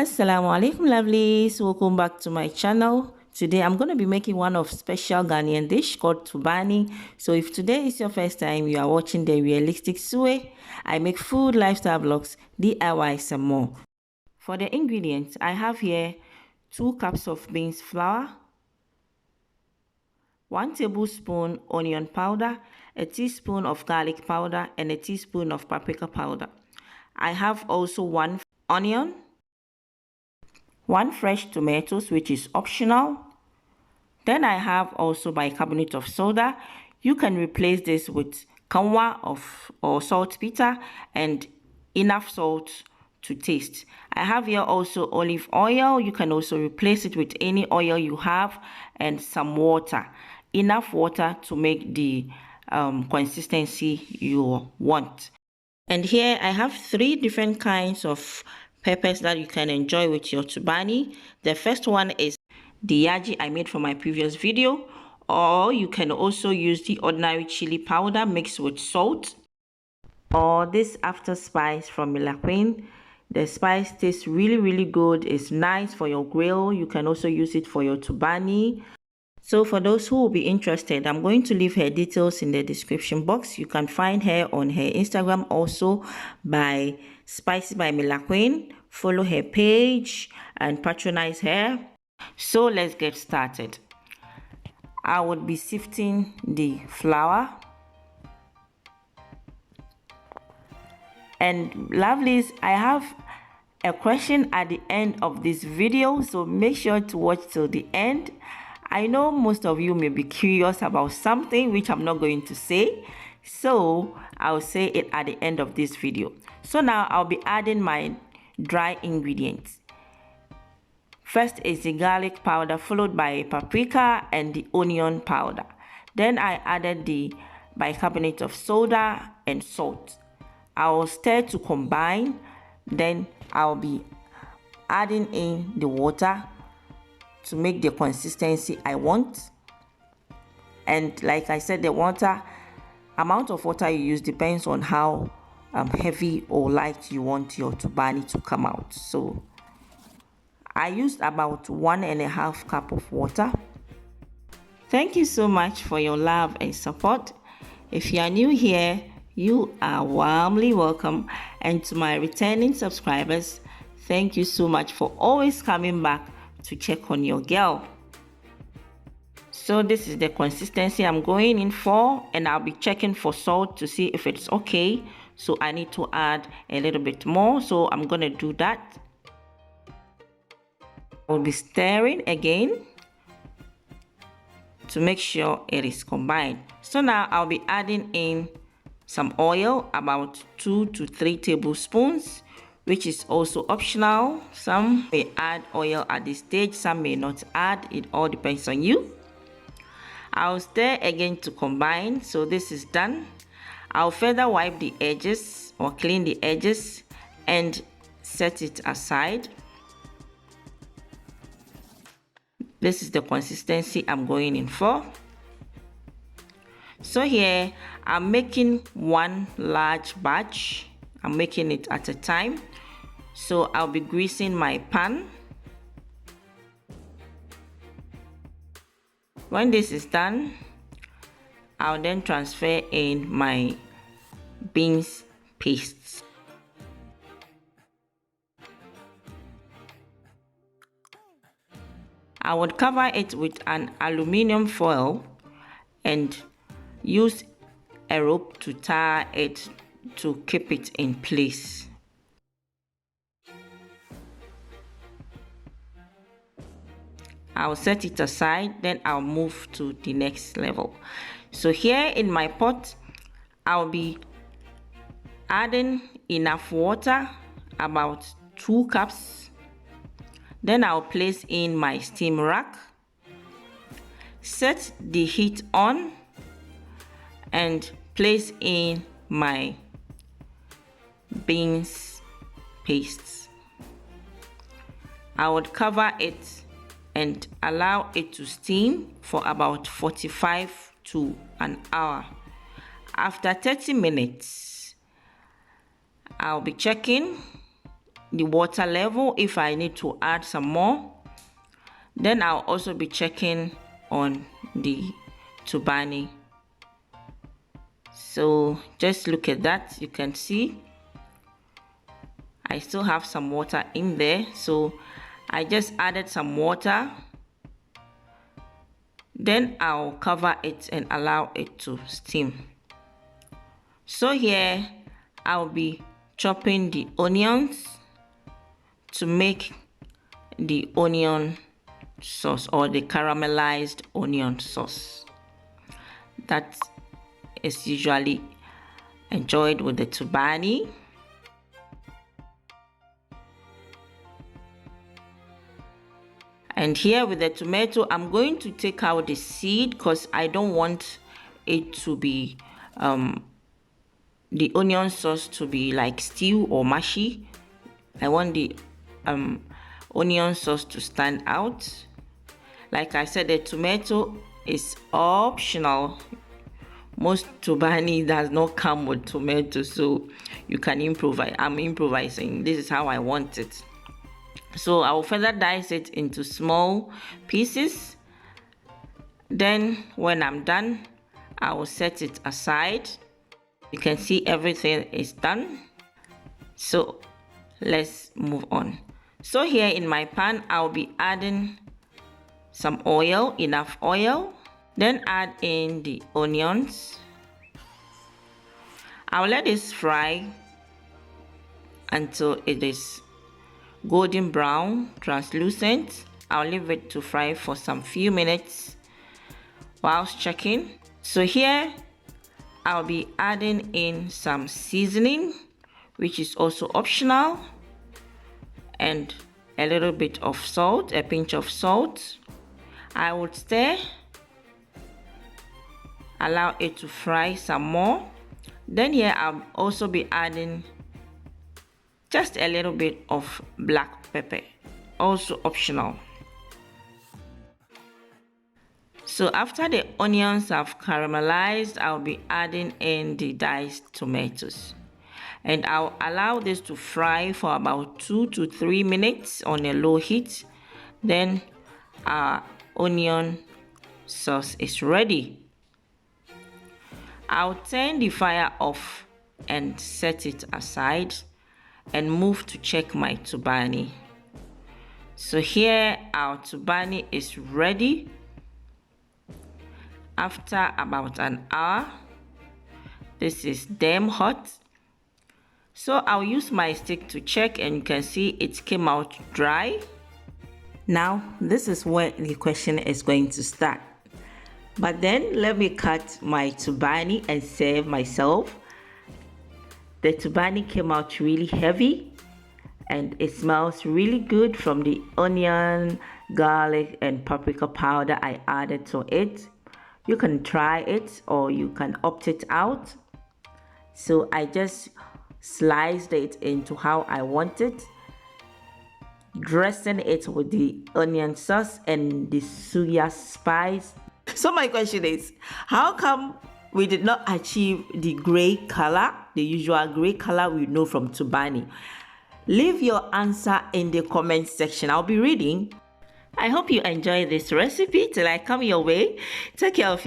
Assalamu alaikum lovelies, welcome back to my channel. Today I'm going to be making one of special Ghanaian dish called Tubani. So if today is your first time you are watching the realistic Suya, I make food, lifestyle vlogs, DIY some more. For the ingredients, I have here 2 cups of beans flour, 1 tablespoon onion powder, a teaspoon of garlic powder, and a teaspoon of paprika powder. I have also 1 onion, 1 fresh tomatoes, which is optional. Then I have also bicarbonate of soda. You can replace this with kanwa or saltpeter and enough salt to taste. I have here also olive oil. You can also replace it with any oil you have, and some water. Enough water to make the consistency you want. And here I have 3 different kinds of peppers that you can enjoy with your Tubani. The first one is the yaji I made from my previous video, or you can also use the ordinary chili powder mixed with salt, or this after spice from MILAQUEEN. The spice tastes really good. It's nice for your grill. You can also use it for your Tubani. So for those who will be interested, I'm going to leave her details in the description box. You can find her on her Instagram also by Spicy by MILAQUEEN. Follow her page and patronize her. So let's get started. I would be sifting the flour. And lovelies, I have a question at the end of this video, so make sure to watch till the end. I know most of you may be curious about something which I'm not going to say, so I'll say it at the end of this video. So now I'll be adding my dry ingredients. First is the garlic powder, followed by paprika and the onion powder. Then I added the bicarbonate of soda and salt. I will stir to combine. Then I'll be adding in the water to make the consistency I want. And like I said, the amount of water you use depends on how heavy or light you want your Tubani to come out. So I used about 1.5 cups of water. Thank you so much for your love and support. If you are new here, you are warmly welcome. And to my returning subscribers, thank you so much for always coming back to check on your girl. So this is the consistency I'm going in for, and I'll be checking for salt to see if it's okay. So I need to add a little bit more, so I'm gonna do that. I'll be stirring again to make sure it is combined. So now I'll be adding in some oil, about 2 to 3 tablespoons, which is also optional. Some may add oil at this stage, some may not add. It all depends on you. I'll stir again to combine. So this is done. I'll further wipe the edges or clean the edges and set it aside. This is the consistency I'm going in for. So here I'm making 1 large batch. I'm making it at a time. So I'll be greasing my pan. When this is done, I'll then transfer in my beans pastes. I would cover it with an aluminum foil and use a rope to tie it to keep it in place. I'll set it aside, then I'll move to the next level. So here in my pot, I'll be adding enough water, about 2 cups. Then I'll place in my steam rack, set the heat on, and place in my beans pastes. I would cover it and allow it to steam for about 45 to an hour. After 30 minutes, I'll be checking the water level if I need to add some more. Then I'll also be checking on the Tubani. So just look at that. You can see I still have some water in there, so I just added some water. Then I'll cover it and allow it to steam. So here I'll be chopping the onions to make the onion sauce, or the caramelized onion sauce that is usually enjoyed with the Tubani. And here with the tomato, I'm going to take out the seed because I don't want it to be the onion sauce to be like stew or mushy. I want the onion sauce to stand out. Like I said, the tomato is optional. Most Tubani does not come with tomato, so you can improvise. I'm improvising. This is how I want it. So I will further dice it into small pieces. Then when I'm done, I will set it aside. You can see everything is done. So let's move on. So here in my pan, I'll be adding some oil, enough oil. Then add in the onions. I'll let this fry until it is golden brown, translucent. I'll leave it to fry for some few minutes whilst checking. So here I'll be adding in some seasoning, which is also optional, and a little bit of salt, a pinch of salt. I would stir, allow it to fry some more. Then here I'll also be adding just a little bit of black pepper, also optional. So after the onions have caramelized, I'll be adding in the diced tomatoes. And I'll allow this to fry for about 2 to 3 minutes on a low heat. Then our onion sauce is ready. I'll turn the fire off and set it aside and move to check my Tubani. So here our Tubani is ready after about an hour. This is damn hot. So I'll use my stick to check, and you can see it came out dry. Now this is where the question is going to start. But then let me cut my Tubani and serve myself. The Tubani came out really heavy and it smells really good from the onion, garlic and paprika powder I added to it. You can try it or you can opt it out. So I just sliced it into how I want it, dressing it with the onion sauce and the Suya spice. So my question is, how come we did not achieve the gray color, the usual gray color we know from Tubani? Leave your answer in the comment section. I'll be reading. I hope you enjoy this recipe. Till I come your way, take care of